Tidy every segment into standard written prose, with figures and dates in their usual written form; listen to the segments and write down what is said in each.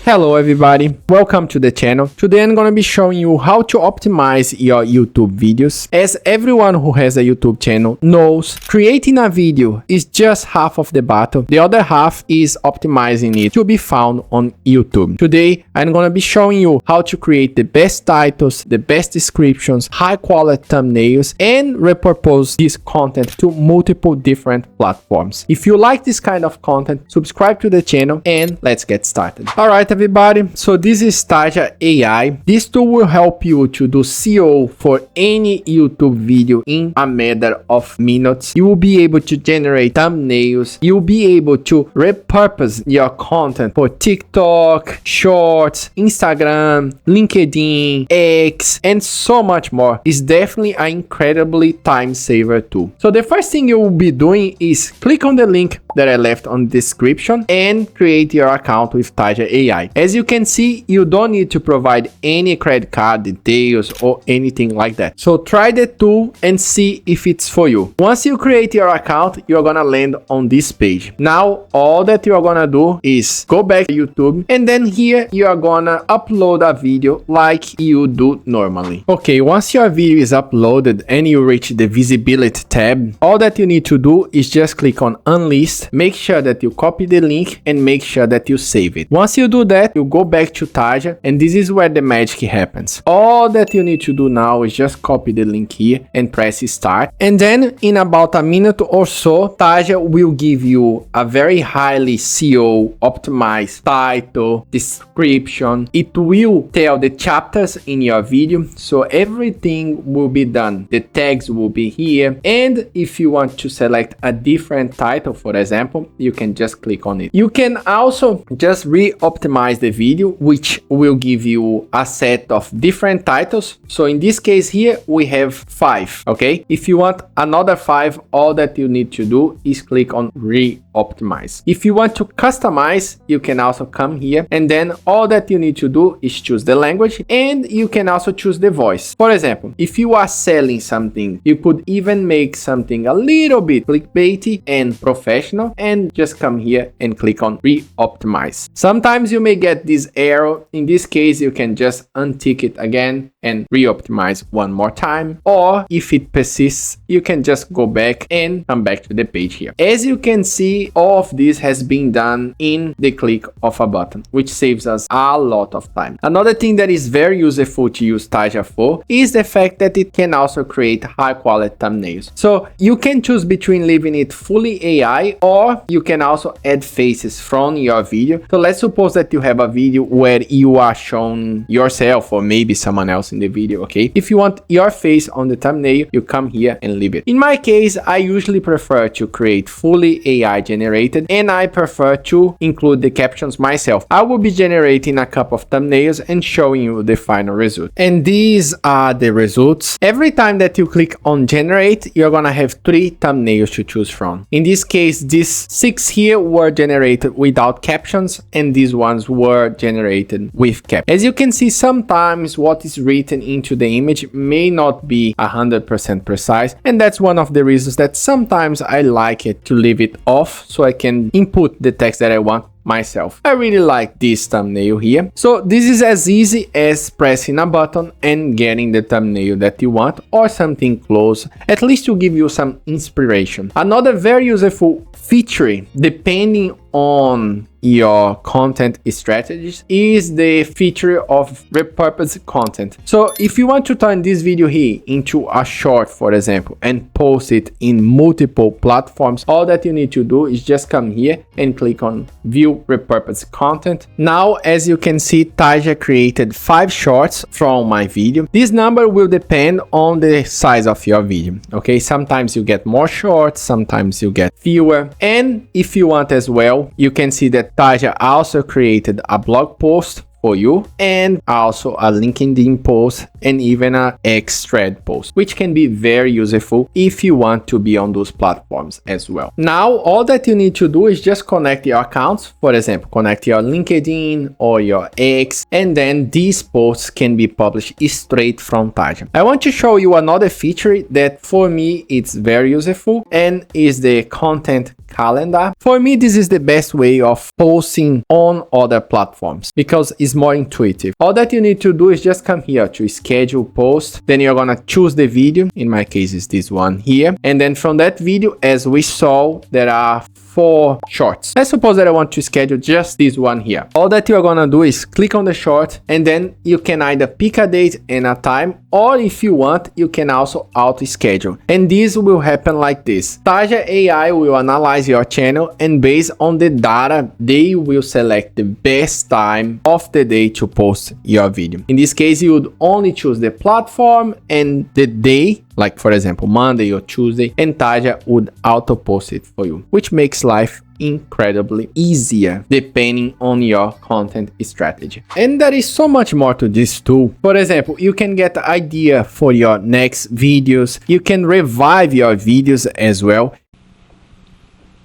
Hello everybody, welcome to the channel. Today I'm gonna be showing you how to optimize your YouTube videos. As everyone who has a YouTube channel knows, creating a video is just half of the battle. The other half is optimizing it to be found on YouTube. Today I'm gonna be showing you how to create the best titles, the best descriptions, high quality thumbnails, and repurpose this content to multiple different platforms. If you like this kind of content, subscribe to the channel and let's get started. Alright everybody, so this is Taja AI. This tool will help you to do SEO for any YouTube video in a matter of minutes. You will be able to generate thumbnails. You'll be able to repurpose your content for TikTok, Shorts, Instagram, LinkedIn, X, and so much more. It's definitely an incredibly time saver tool. So the first thing you will be doing is click on the link that I left on the description and create your account with Taja AI. As you can see, you don't need to provide any credit card details or anything like that. So try the tool and see if it's for you. Once you create your account, you're gonna land on this page. Now, all that you're gonna do is go back to YouTube, and then here you're gonna upload a video like you do normally. Okay, once your video is uploaded and you reach the visibility tab, all that you need to do is just click on unlist. Make sure that you copy the link and make sure that you save it. Once you do that, you go back to Taja, and this is where the magic happens. All that you need to do now is just copy the link here and press start. And then in about a minute or so, Taja will give you a very highly SEO optimized title, description. It will tell the chapters in your video, so everything will be done. The tags will be here, and if you want to select a different title, for example, you can just click on it. You can also just re-optimize the video, which will give you a set of different titles. So in this case here, we have 5, okay? If you want another 5, all that you need to do is click on re-optimize. If you want to customize, you can also come here, and then all that you need to do is choose the language, and you can also choose the voice. For example, if you are selling something, you could even make something a little bit clickbaity and professional, and just come here and click on re-optimize. Sometimes you may get this error. In this case, you can just untick it again and re-optimize one more time, or if it persists, you can just go back and come back to the page here. As you can see, all of this has been done in the click of a button, which saves us a lot of time. Another thing that is very useful to use Taja for is the fact that it can also create high quality thumbnails. So you can choose between leaving it fully AI, or you can also add faces from your video. So let's suppose that you have a video where you are showing yourself or maybe someone else in the video, okay? If you want your face on the thumbnail, you come here and leave it. In my case, I usually prefer to create fully AI generated, and I prefer to include the captions myself. I will be generating a couple of thumbnails and showing you the final result. And these are the results. Every time that you click on generate, you're gonna have 3 thumbnails to choose from. In this case, these 6 here were generated without captions, and these ones were generated with captions. As you can see, sometimes what is written into the image may not be 100% precise, and that's one of the reasons that sometimes I like it to leave it off so I can input the text that I want myself. I really like this thumbnail here. So this is as easy as pressing a button and getting the thumbnail that you want, or something close, at least to give you some inspiration. Another very useful feature, depending on your content strategies, is the feature of repurpose content. So if you want to turn this video here into a short, for example, and post it in multiple platforms, all that you need to do is just come here and click on view repurpose content. Now, as you can see, Taja created 5 shorts from my video. This number will depend on the size of your video, okay? Sometimes you get more shorts, sometimes you get fewer, and if you want as well, you can see that Taja also created a blog post for you, and also a LinkedIn post, and even a X thread post, which can be very useful if you want to be on those platforms as well. Now, all that you need to do is just connect your accounts. For example, connect your LinkedIn or your X, and then these posts can be published straight from Taja. I want to show you another feature that for me it's very useful, and is the content calendar. For me, this is the best way of posting on other platforms because it's more intuitive. All that you need to do is just come here to schedule post. Then you're gonna choose the video. In my case, it's this one here. And then from that video, as we saw, there are 4 shorts. Let's suppose that I want to schedule just this one here. All that you're gonna do is click on the short, and then you can either pick a date and a time, or if you want, you can also auto schedule. And this will happen like this. Taja AI will analyze your channel, and based on the data, they will select the best time of the day to post your video. In this case, you would only choose the platform and the day, like for example, Monday or Tuesday, and Taja would auto post it for you, which makes life incredibly easier depending on your content strategy. And there is so much more to this tool. For example, you can get the idea for your next videos. You can revive your videos as well.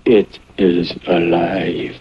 It is alive.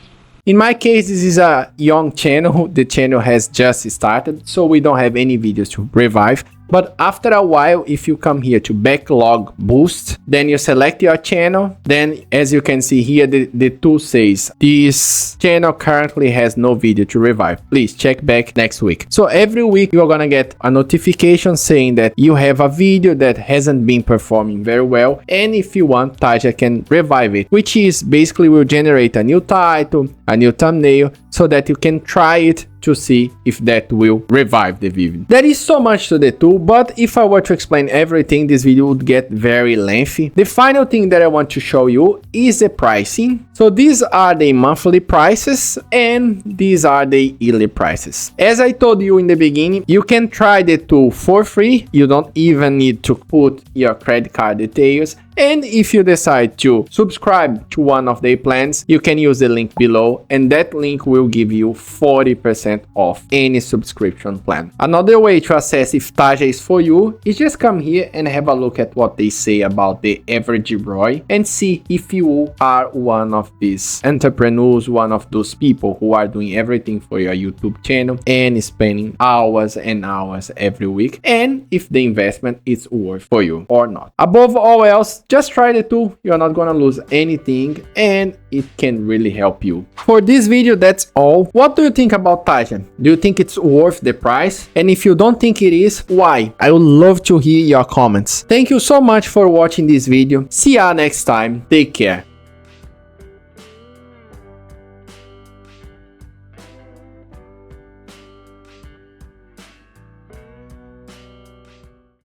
In my case, this is a young channel. The channel has just started, so we don't have any videos to revive. But after a while, if you come here to backlog boost, then you select your channel. Then as you can see here, the tool says this channel currently has no video to revive. Please check back next week. So every week you're gonna get a notification saying that you have a video that hasn't been performing very well. And if you want, Taja can revive it, which is basically will generate a new title, a new thumbnail, so that you can try it to see if that will revive the video. There is so much to the tool, but if I were to explain everything, this video would get very lengthy. The final thing that I want to show you is the pricing. So these are the monthly prices and these are the yearly prices. As I told you in the beginning, you can try the tool for free. You don't even need to put your credit card details. And if you decide to subscribe to one of their plans, you can use the link below, and that link will give you 40% off any subscription plan. Another way to assess if Taja is for you is just come here and have a look at what they say about the average ROI and see if you are one of these entrepreneurs, one of those people who are doing everything for your YouTube channel and spending hours and hours every week, and if the investment is worth for you or not. Above all else, just try the tool. You're not gonna lose anything and it can really help you. For this video, that's all. What do you think about Taja? Do you think it's worth the price? And if you don't think it is, why? I would love to hear your comments. Thank you so much for watching this video. See ya next time. Take care.